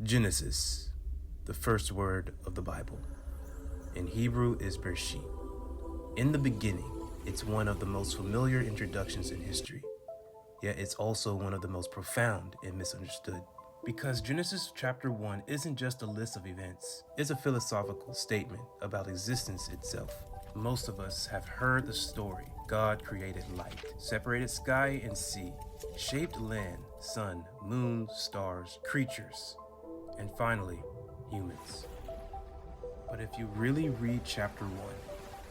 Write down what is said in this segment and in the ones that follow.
Genesis, the first word of the Bible. In Hebrew is Bereshit. In the beginning, it's one of the most familiar introductions in history, yet it's also one of the most profound and misunderstood. Because Genesis chapter 1 isn't just a list of events, it's a philosophical statement about existence itself. Most of us have heard the story. God created light, separated sky and sea, shaped land, sun, moon, stars, creatures, and finally, humans. But if you really read chapter 1,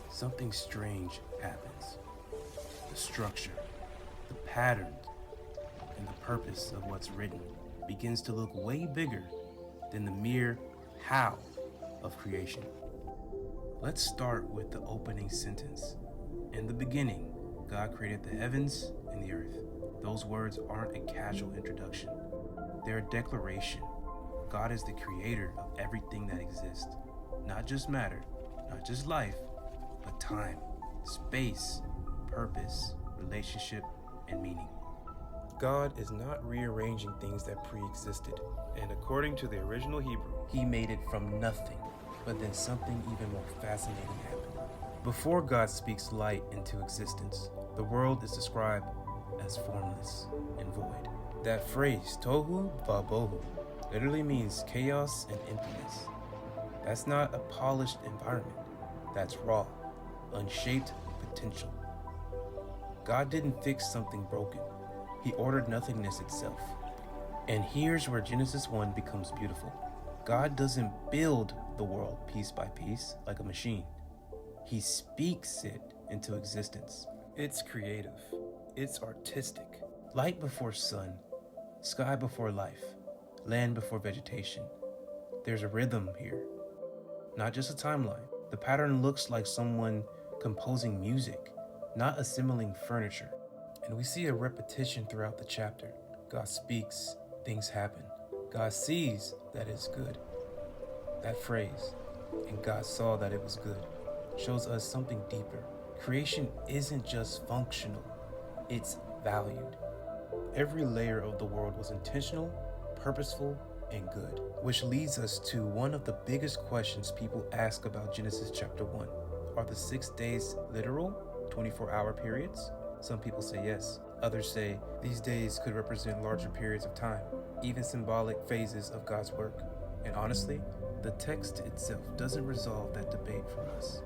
something strange happens. The structure, the pattern, and the purpose of what's written begins to look way bigger than the mere how of creation. Let's start with the opening sentence. In the beginning, God created the heavens and the earth. Those words aren't a casual introduction. They're a declaration. God is the creator of everything that exists. Not just matter, not just life, but time, space, purpose, relationship, and meaning. God is not rearranging things that pre-existed. And according to the original Hebrew, he made it from nothing. But then something even more fascinating happened. Before God speaks light into existence, the world is described as formless and void. That phrase, tohu vabohu, literally means chaos and emptiness. That's not a polished environment. That's raw, unshaped potential. God didn't fix something broken. He ordered nothingness itself. And here's where Genesis 1 becomes beautiful. God doesn't build the world piece by piece like a machine. He speaks it into existence. It's creative. It's artistic. Light before sun, sky before life, land before vegetation. There's a rhythm here, not just a timeline. The pattern looks like someone composing music, not assembling furniture. And we see a repetition throughout the chapter. God speaks, things happen. God sees that it's good. That phrase, and God saw that it was good, shows us something deeper. Creation isn't just functional, it's valued. Every layer of the world was intentional, purposeful, and good. Which leads us to one of the biggest questions people ask about Genesis chapter 1. Are the 6 days literal, 24-hour periods? Some people say yes. Others say these days could represent larger periods of time, even symbolic phases of God's work. And honestly, the text itself doesn't resolve that debate for us.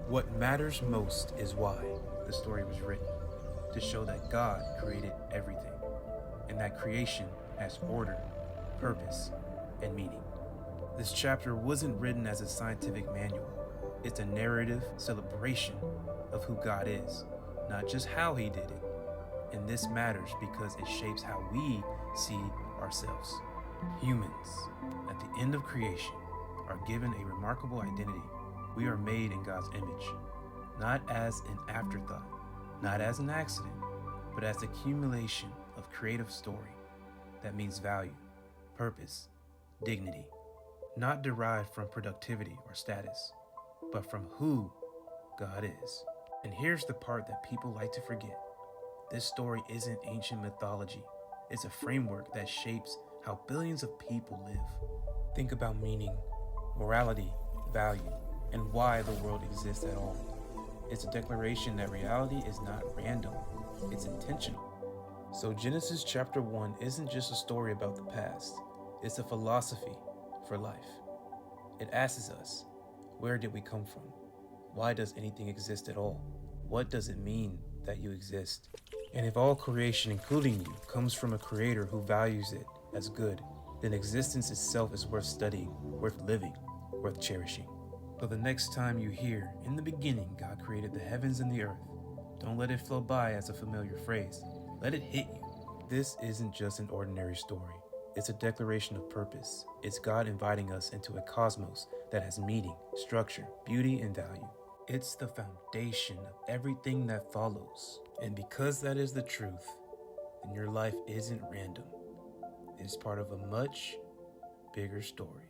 What matters most is why the story was written, to show that God created everything, and that creation has order, purpose, and meaning. This chapter wasn't written as a scientific manual. It's a narrative celebration of who God is, not just how he did it. And this matters because it shapes how we see ourselves. Humans, at the end of creation, are given a remarkable identity. We are made in God's image, not as an afterthought, not as an accident, but as the accumulation of creative story that means value, purpose, dignity, not derived from productivity or status, but from who God is. And here's the part that people like to forget. This story isn't ancient mythology. It's a framework that shapes how billions of people live. Think about meaning, morality, value, and why the world exists at all. It's a declaration that reality is not random, it's intentional. So Genesis chapter 1 isn't just a story about the past, it's a philosophy for life. It asks us, where did we come from? Why does anything exist at all? What does it mean that you exist? And if all creation, including you, comes from a creator who values it as good, then existence itself is worth studying, worth living, worth cherishing. So the next time you hear, in the beginning, God created the heavens and the earth, don't let it flow by as a familiar phrase. Let it hit you. This isn't just an ordinary story. It's a declaration of purpose. It's God inviting us into a cosmos that has meaning, structure, beauty, and value. It's the foundation of everything that follows. And because that is the truth, then your life isn't random. It's part of a much bigger story.